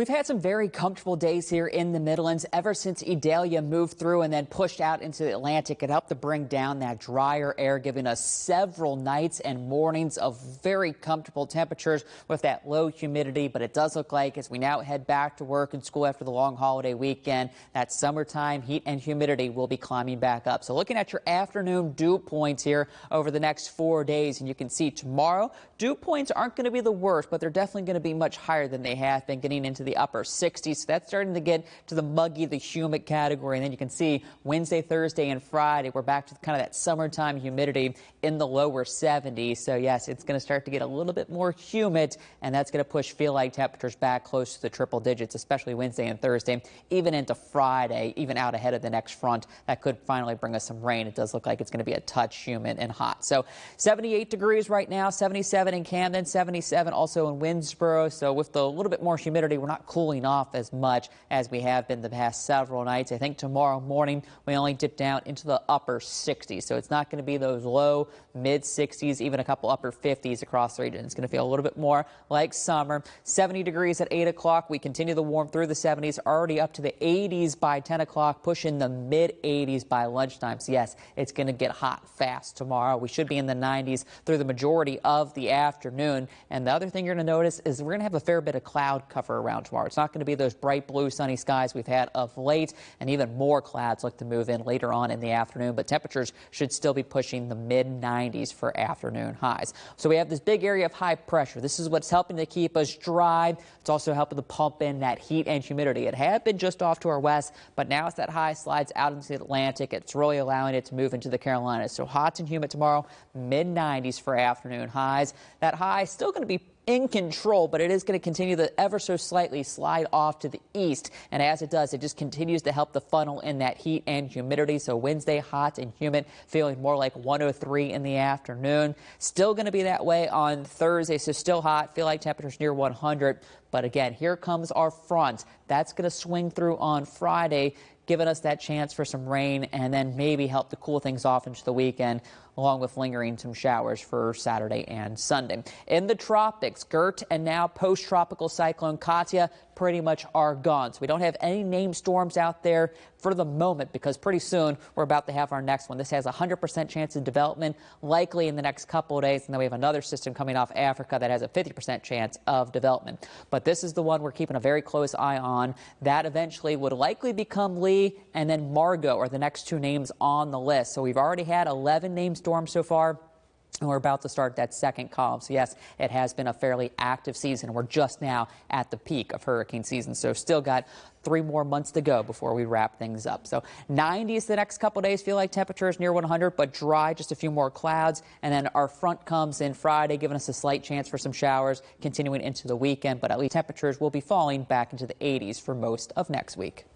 We've had some very comfortable days here in the Midlands ever since Idalia moved through and then pushed out into the Atlantic. It helped to bring down that drier air, giving us several nights and mornings of very comfortable temperatures with that low humidity. But it does look like as we now head back to work and school after the long holiday weekend, that summertime heat and humidity will be climbing back up. So looking at your afternoon dew points here over the next 4 days, and you can see tomorrow dew points aren't going to be the worst, but they're definitely going to be much higher than they have been, getting into the upper 60s. So that's starting to get to the muggy, the humid category. And then you can see Wednesday, Thursday, and Friday, we're back to kind of that summertime humidity in the lower 70s. So yes, it's going to start to get a little bit more humid, and that's going to push feel-like temperatures back close to the triple digits, especially Wednesday and Thursday, even into Friday, even out ahead of the next front. That could finally bring us some rain. It does look like it's going to be a touch humid and hot. So 78 degrees right now, 77 in Camden, 77 also in Winnsboro. So with the little bit more humidity, we're not cooling off as much as we have been the past several nights. I think tomorrow morning we only dip down into the upper 60s. So it's not going to be those low mid 60s, even a couple upper 50s across the region. It's going to feel a little bit more like summer. 70 degrees at 8 o'clock. We continue to warm through the 70s, already up to the 80s by 10 o'clock, pushing the mid 80s by lunchtime. So yes, it's going to get hot fast tomorrow. We should be in the 90s through the majority of the afternoon. And the other thing you're going to notice is we're going to have a fair bit of cloud cover around tomorrow. It's not going to be those bright blue sunny skies we've had of late, and even more clouds look to move in later on in the afternoon. But temperatures should still be pushing the mid 90s for afternoon highs. So we have this big area of high pressure. This is what's helping to keep us dry. It's also helping to pump in that heat and humidity. It had been just off to our west, but now as that high slides out into the Atlantic, it's really allowing it to move into the Carolinas. So hot and humid tomorrow, mid 90s for afternoon highs. That high still going to be in control, but it is going to continue to ever so slightly slide off to the east. And as it does, it just continues to help the funnel in that heat and humidity. So Wednesday, hot and humid, feeling more like 103 in the afternoon. Still going to be that way on Thursday, so still hot, feel like temperatures near 100. But again, here comes our front. That's going to swing through on Friday, giving us that chance for some rain and then maybe help to cool things off into the weekend, along with lingering some showers for Saturday and Sunday. In the tropics, Gert and now post-tropical cyclone Katia pretty much are gone. So we don't have any named storms out there for the moment, because pretty soon we're about to have our next one. This has a 100% chance of development likely in the next couple of days. And then we have another system coming off Africa that has a 50% chance of development. But this is the one we're keeping a very close eye on. That eventually would likely become Lee, and then Margot are the next two names on the list. So we've already had 11 named storms so far, and we're about to start that second column. So yes, it has been a fairly active season. We're just now at the peak of hurricane season, so still got 3 more months to go before we wrap things up. So 90s the next couple days, feel like temperatures near 100, but dry, just a few more clouds. And then our front comes in Friday, giving us a slight chance for some showers continuing into the weekend, but at least temperatures will be falling back into the 80s for most of next week.